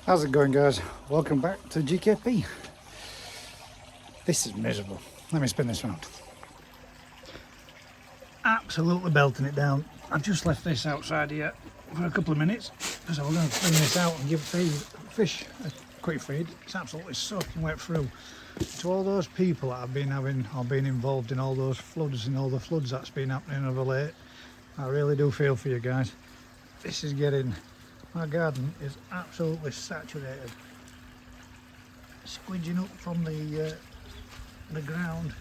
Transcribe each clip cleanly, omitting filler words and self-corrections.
How's it going, guys? Welcome back to GKP. This is miserable. Let me spin this round. Absolutely belting it down. I've just left this outside here for a couple of minutes, so we're going to clean this out and give fish a quick feed. It's absolutely soaking wet through. To all those people that have been involved in all those floods and all the floods that's been happening over late, I really do feel for you guys. This is getting, my garden is absolutely saturated, squidging up from the ground.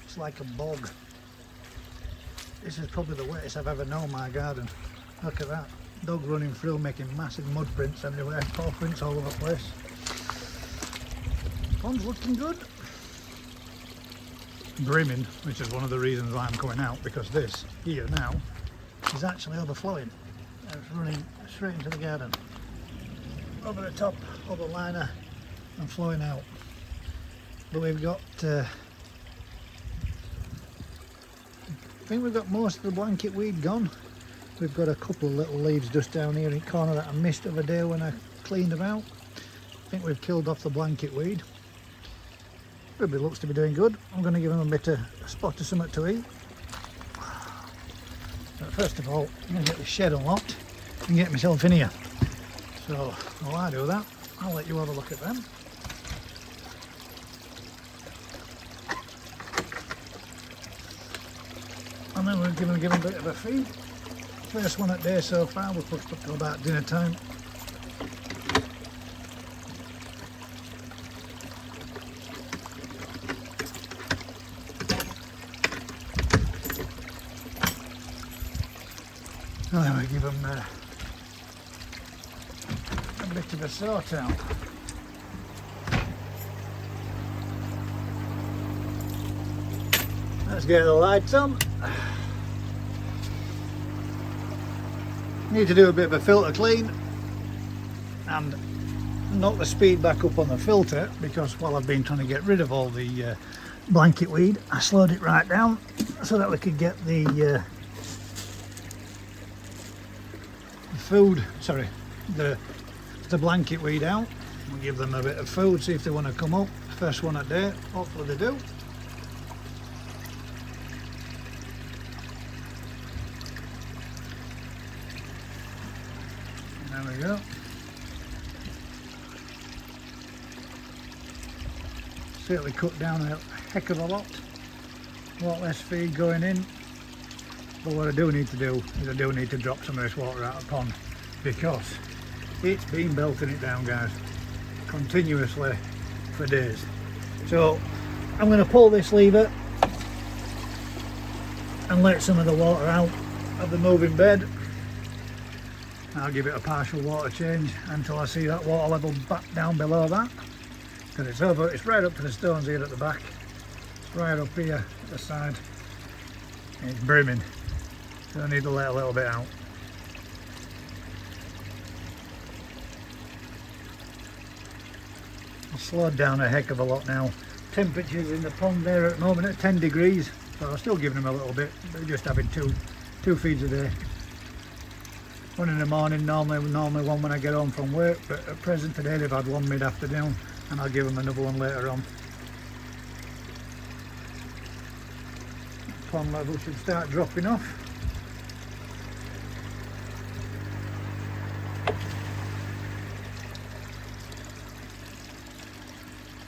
It's like a bog. This is probably the wettest I've ever known my garden. Look at that, dog running through, making massive mud prints everywhere, paw prints all over the place. Pond's looking good. Brimming, which is one of the reasons why I'm coming out, because this here now is actually overflowing. It's running straight into the garden, over the top of the liner and flowing out. But we've got, I think we've got most of the blanket weed gone. We've got a couple of little leaves just down here in the corner that I missed the other day when I cleaned them out. I think we've killed off the blanket weed. Everybody looks to be doing good. I'm going to give them a bit of a spot of something to eat. But first of all, I'm going to get the shed unlocked and get myself in here. So while I do that, I'll let you have a look at them. And then we'll give them a bit of a feed. First one at day so far, we're pushed up to about dinner time. And then we give them a bit of a sort out. Let's get the lights on. Need to do a bit of a filter clean and knock the speed back up on the filter, because while I've been trying to get rid of all the blanket weed, I slowed it right down so that we could get the blanket weed out. We'll give them a bit of food, see if they want to come up. First one a day, hopefully they do. There we go. Certainly cut down a heck of a lot less feed going in. But what I do need to do is I do need to drop some of this water out of the pond, because it's been belting it down, guys, continuously for days. So I'm going to pull this lever and let some of the water out of the moving bed. I'll give it a partial water change until I see that water level back down below that, because it's right up to the stones here at the back. It's right up here at the side. It's brimming. So I need to let a little bit out. I've slowed down a heck of a lot now. Temperatures in the pond there at the moment at 10 degrees, so I'm still giving them a little bit. They're just having two feeds a day. One in the morning, normally one when I get home from work, but at present today they've had one mid-afternoon, and I'll give them another one later on. Pond level should start dropping off.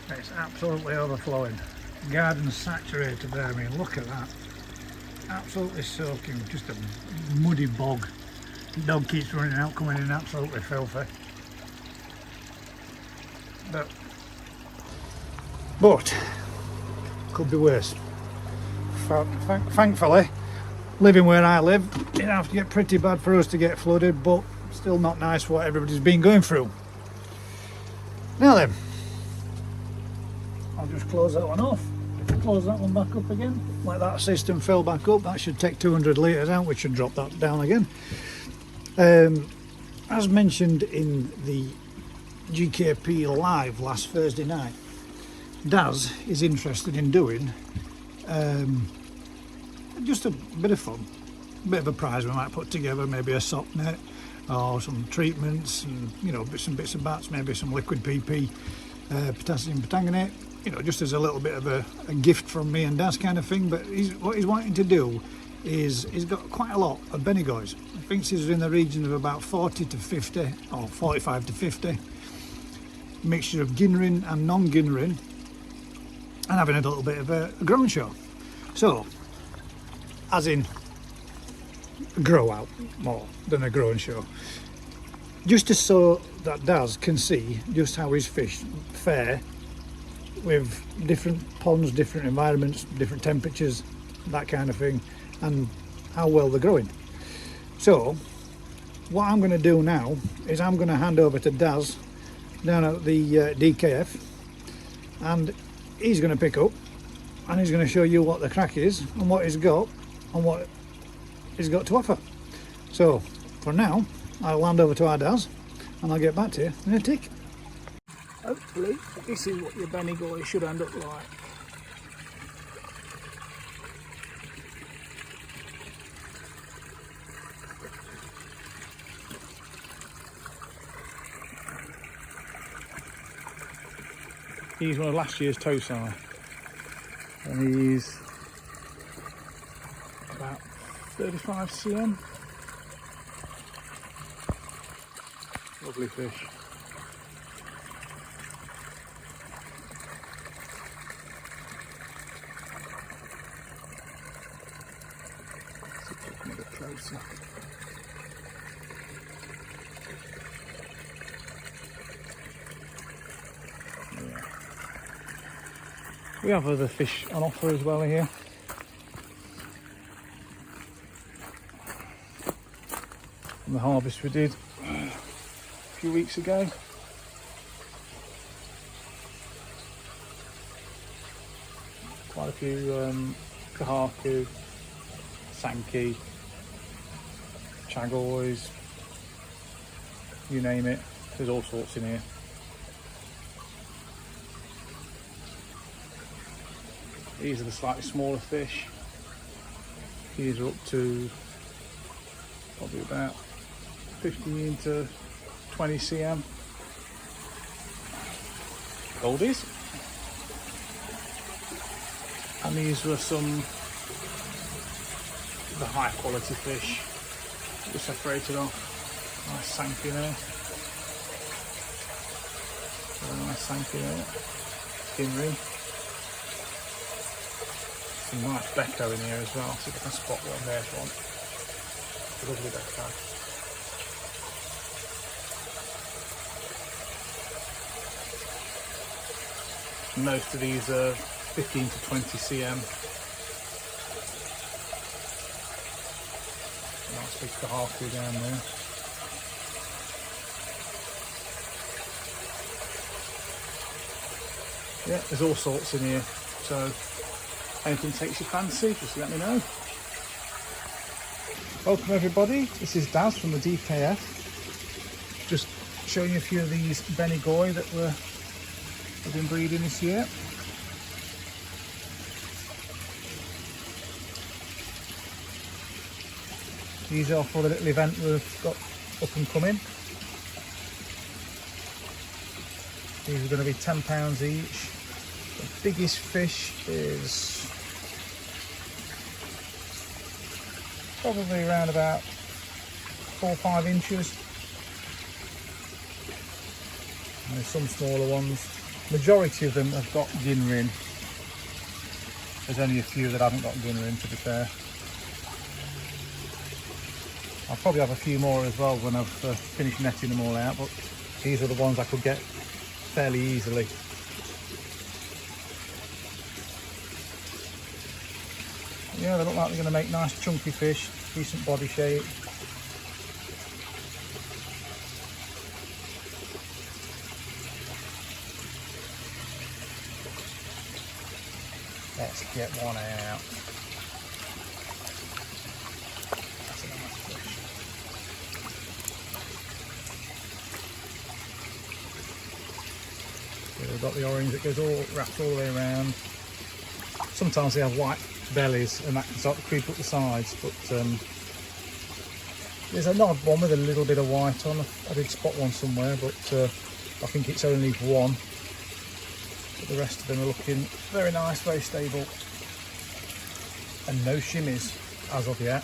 It's absolutely overflowing. Garden's saturated there. I mean, look at that. Absolutely soaking, just a muddy bog. The dog keeps running out, coming in absolutely filthy. But could be worse. Thankfully, living where I live, it'd have to get pretty bad for us to get flooded, but still not nice what everybody's been going through. Now then, I'll just close that one off, close that one back up again, let that system fill back up. That should take 200 litres out, which should drop that down again. As mentioned in the GKP live last Thursday night, Daz is interested in doing just a bit of fun, a bit of a prize we might put together, maybe a sock net, or some treatments, and you know, bits and bats, maybe some liquid PP, potassium permanganate, you know, just as a little bit of a gift from me and Daz kind of thing. But what he's wanting to do is he's got quite a lot of Benigois. I think he's in the region of about 40 to 50 or 45 to 50, mixture of Ginrin and non-Ginrin, and having a little bit of a growing show. So, as in grow out more than a growing show, just so that Daz can see just how his fish fare with different ponds, different environments, different temperatures, that kind of thing, and how well they're growing. So what I'm going to do now is I'm going to hand over to Daz down at the DKF, and he's going to pick up and he's going to show you what the crack is and what he's got and what he's got to offer. So for now, I'll hand over to our Daz and I'll get back to you in a tick. Hopefully this is what your Benigoi should end up like. He's one of last year's Tosai, and he's about 35 cm. Lovely fish. Let's see if we can get closer. We have other fish on offer as well here. From the harvest we did a few weeks ago. Quite a few kahaku, sankey, chagois, you name it. There's all sorts in here. These are the slightly smaller fish. These are up to probably about 15 to 20 cm. Goldies. And these were some of the high quality fish that were separated off. Nice sankey there. Very nice sankey there. Skin ring. Some nice becco in here as well, see if I can spot one there for one. Lovely becco. Most of these are 15 to 20 cm. Nice big kahaku down there. Yeah, there's all sorts in here, so anything takes your fancy, just let me know. Welcome everybody, this is Daz from the DKF. Just showing you a few of these Benigoi that have been breeding this year. These are for the little event we've got up and coming. These are going to be £10 each. The biggest fish is probably around about 4 or 5 inches. And there's some smaller ones. Majority of them have got Ginrin. There's only a few that haven't got Ginrin, to be fair. I'll probably have a few more as well when I've finished netting them all out, but these are the ones I could get fairly easily. Yeah, they look like they're going to make nice chunky fish, decent body shape. Let's get one out. That's a nice fish. Yeah, we've got the orange that goes wrapped all the way around. Sometimes they have white bellies and that can start to creep up the sides, but There's an odd one with a little bit of white on. I did spot one somewhere, but I think it's only one. But the rest of them are looking very nice, very stable. And no shimmies as of yet.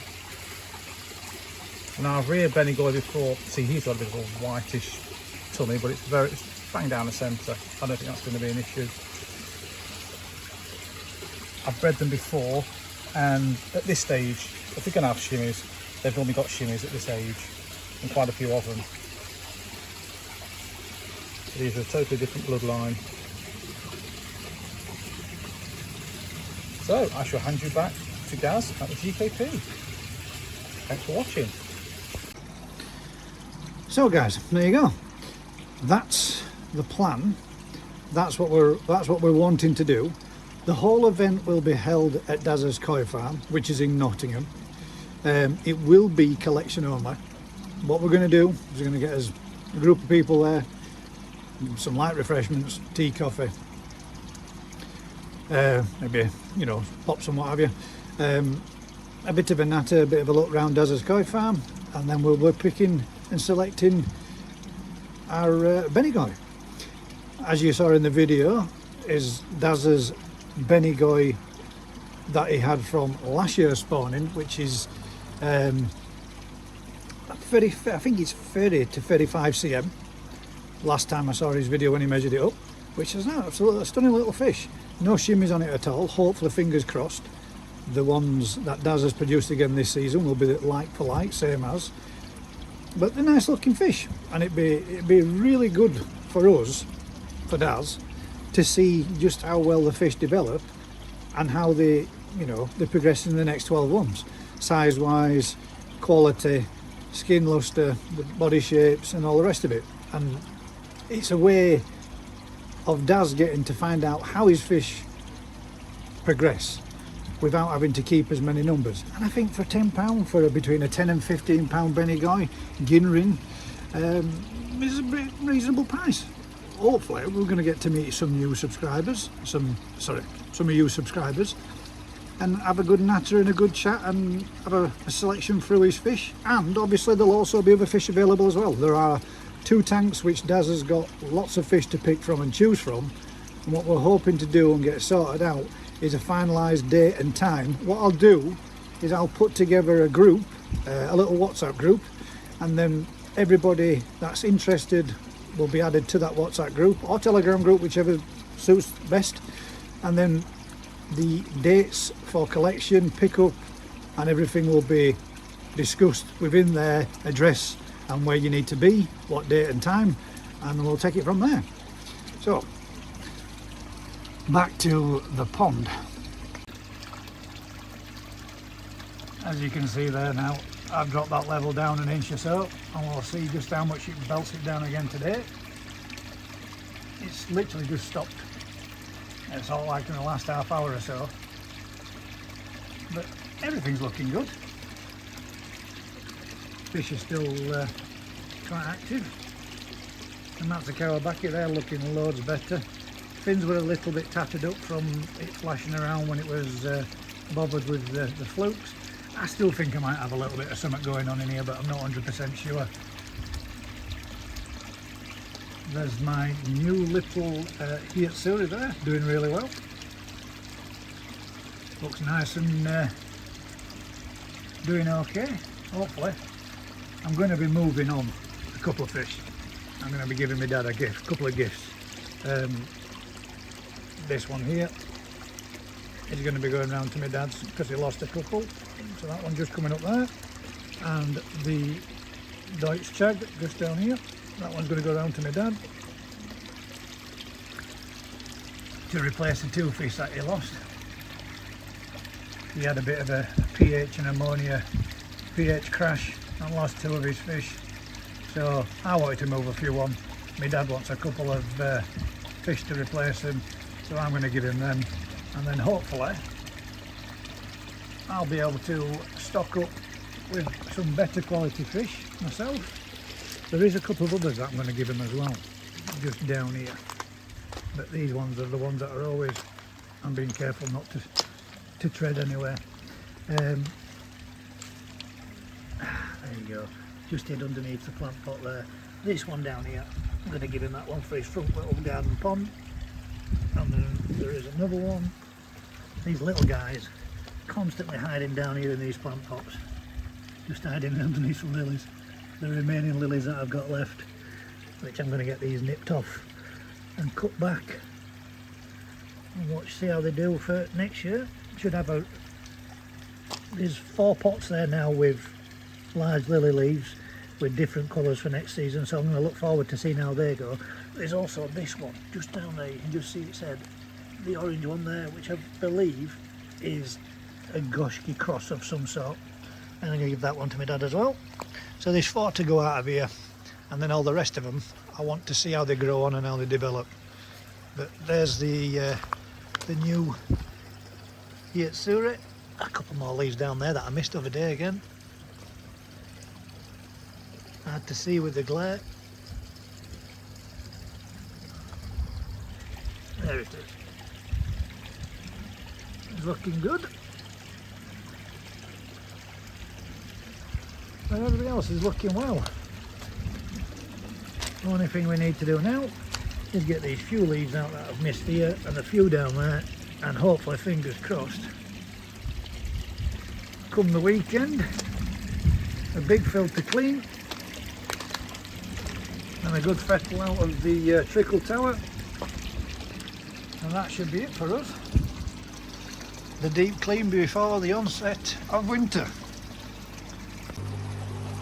Now I've reared Benigoi before. See, he's got a bit of a whitish tummy, but it's bang down the centre. I don't think that's going to be an issue. I've bred them before, and at this stage, if they're going to have shimmies, they've only got shimmies at this age, and quite a few of them. These are a totally different bloodline. So I shall hand you back to Gaz at the GKP. Thanks for watching. So guys, there you go. That's the plan. That's what we're wanting to do. The whole event will be held at Daz's Koi Farm, which is in Nottingham. It will be collection only. What we're going to do is we're going to get us a group of people there, some light refreshments, tea, coffee, maybe, you know, pops and what have you, a bit of a natter, a bit of a look round Daz's Koi Farm, and then we'll be picking and selecting our Benigoi. As you saw in the video, is Daz's Benigoi that he had from last year's spawning, which is 30, I think it's 30 to 35 cm. Last time I saw his video when he measured it up, which is an absolutely stunning little fish. No shimmies on it at all. Hopefully, fingers crossed, the ones that Daz has produced again this season will be like for like, same as. But they're nice looking fish, and it'd be really good for us, for Daz, to see just how well the fish develop and how they, you know, they progress in the next 12 months, size wise, quality, skin luster, the body shapes and all the rest of it. And it's a way of Daz getting to find out how his fish progress without having to keep as many numbers. And I think for £10, for between a 10 and 15 pound Benigoi Ginrin, is a reasonable price. Hopefully we're going to get to meet some new subscribers, some of you subscribers, and have a good natter and a good chat and have a selection through his fish. And obviously there'll also be other fish available as well. There are 2 tanks which Daz has got lots of fish to pick from and choose from, and what we're hoping to do and get sorted out is a finalised date and time. What I'll do is I'll put together a group, a little WhatsApp group, and then everybody that's interested will be added to that WhatsApp group or Telegram group, whichever suits best, and then the dates for collection, pickup and everything will be discussed within their address and where you need to be, what date and time, and we'll take it from there. So back to the pond. As you can see there now, I've dropped that level down an inch or so, and we'll see just how much it belts it down again today. It's literally just stopped. It's all like in the last half hour or so, but everything's looking good. Fish is still quite active, and that's the Kawabaki there, looking loads better. Fins were a little bit tattered up from it flashing around when it was bothered with the flukes. I still think I might have a little bit of something going on in here, but I'm not 100% sure. There's my new little Hiyatsuri there, doing really well. Looks nice and doing okay, hopefully. I'm going to be moving on a couple of fish. I'm going to be giving my dad a couple of gifts. This one here is going to be going round to my dad's because he lost a couple. So that one just coming up there, and the Deutsch Chag just down here, that one's going to go round to my dad to replace the 2 fish that he lost. He had a bit of a pH and ammonia pH crash and lost 2 of his fish, so I wanted to move a few on. My dad wants a couple of fish to replace them, so I'm going to give him them, and then hopefully I'll be able to stock up with some better quality fish myself. There is a couple of others that I'm going to give him as well, just down here, but these ones are the ones that are always, I'm being careful not to tread anywhere. There you you go. Just hid underneath the plant pot there. This one down here, I'm going to give him that one for his front little garden pond. And then there is another one. These little guys constantly hiding down here in these plant pots. Just hiding underneath the lilies. The remaining lilies that I've got left, which I'm going to get these nipped off and cut back. And watch, see how they do for next year. Should have a... There's 4 pots there now with large lily leaves with different colours for next season, so I'm going to look forward to seeing how they go. There's also this one just down there, you can just see it said, the orange one there, which I believe is a Goshki cross of some sort, and I'm going to give that one to my dad as well. So there's 4 to go out of here, and then all the rest of them I want to see how they grow on and how they develop. But there's the new Yatsuri. A couple more leaves down there that I missed over day again. Hard to see with the glare. There it is. It's looking good. And everybody else is looking well. The only thing we need to do now is get these few leaves out that I've missed here and a few down there, and hopefully, fingers crossed, come the weekend, a big filter clean and a good fettle out of the trickle tower, and that should be it for us. The deep clean before the onset of winter.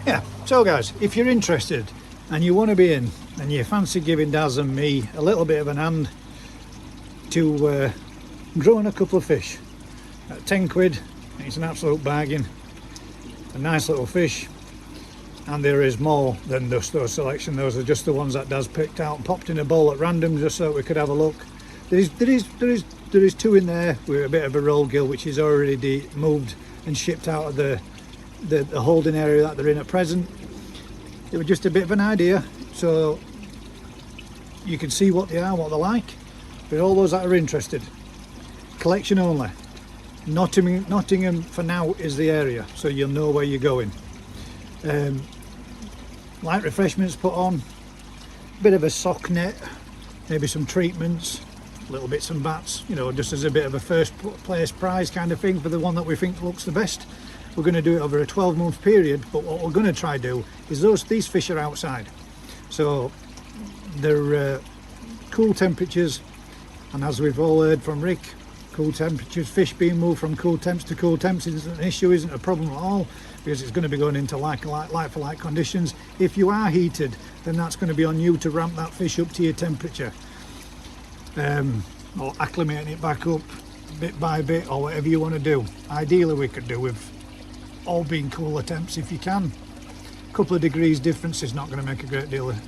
Yeah, so guys, if you're interested and you want to be in and you fancy giving Daz and me a little bit of an hand to growing a couple of fish at 10 quid, it's an absolute bargain. A nice little fish, and there is more than just those selection. Those are just the ones that Daz picked out and popped in a bowl at random just so we could have a look. There is 2 in there with a bit of a roll gill, which is already moved and shipped out of the holding area that they're in at present. It was just a bit of an idea so you can see what they are, what they're like. But all those that are interested, collection only. Nottingham for now is the area, so you'll know where you're going. Light refreshments put on, bit of a sock net, maybe some treatments, little bits and bats, you know, just as a bit of a first place prize kind of thing for the one that we think looks the best. We're going to do it over a 12-month period, but what we're going to try to do is these fish are outside, so they're cool temperatures, and as we've all heard from Rick, cool temperatures, fish being moved from cool temps to cool temps isn't an issue, isn't a problem at all, because it's going to be going into like for like conditions. If you are heated, then that's going to be on you to ramp that fish up to your temperature, or acclimating it back up bit by bit, or whatever you want to do. Ideally we could do with all being cooler temps if you can. A couple of degrees difference is not going to make a great deal of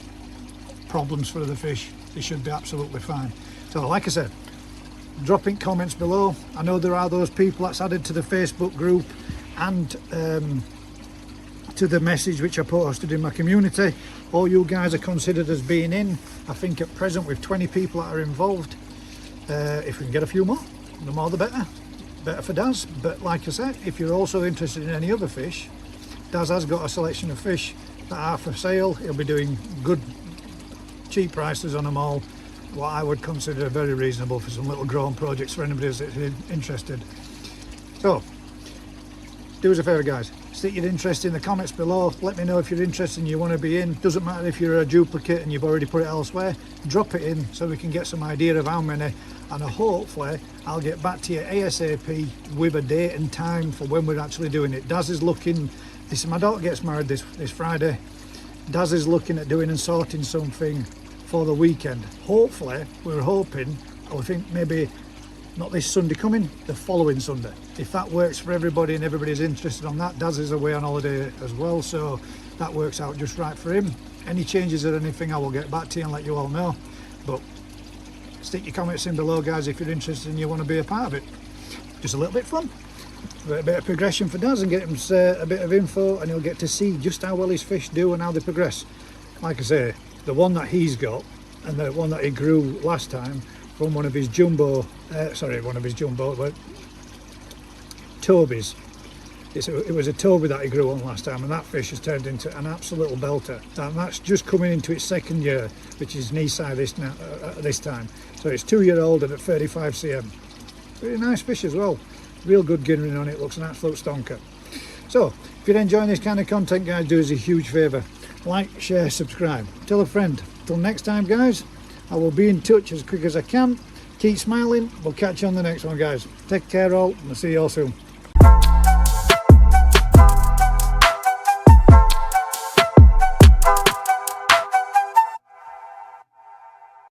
problems for the fish. They should be absolutely fine. So like I said, dropping comments below. I know there are those people that's added to the Facebook group and to the message which I posted in my community. All you guys are considered as being in. I think at present with 20 people that are involved. If we can get a few more, the more the better. Better for Daz. But like I said, if you're also interested in any other fish, Daz has got a selection of fish that are for sale. He'll be doing good cheap prices on them all, what I would consider very reasonable for some little growing projects for anybody that's interested. So do us a favour guys, stick your interest in the comments below. Let me know if you're interested and you want to be in. Doesn't matter if you're a duplicate and you've already put it elsewhere, drop it in so we can get some idea of how many, and hopefully I'll get back to you ASAP with a date and time for when we're actually doing it. Daz is looking, my daughter gets married this Friday. Daz is looking at doing and sorting something for the weekend. Hopefully, we're hoping, I think maybe not this Sunday coming, the following Sunday. If that works for everybody and everybody's interested on that, Daz is away on holiday as well, so that works out just right for him. Any changes or anything, I will get back to you and let you all know. But stick your comments in below guys if you're interested and you want to be a part of it. Just a little bit fun. A bit of progression for Daz and get him a bit of info, and he'll get to see just how well his fish do and how they progress. Like I say, the one that he's got and the one that he grew last time from one of his jumbo, but Toby's. It was a toby that he grew on last time, and that fish has turned into an absolute little belter. And that's just coming into its second year, which is knee size this time. So it's 2 year old and at 35 cm. Really nice fish as well. Real good ginnering on it, looks an absolute stonker. So if you're enjoying this kind of content, guys, do us a huge favour. Like, share, subscribe. Tell a friend. Till next time, guys, I will be in touch as quick as I can. Keep smiling. We'll catch you on the next one, guys. Take care all, and I'll see you all soon.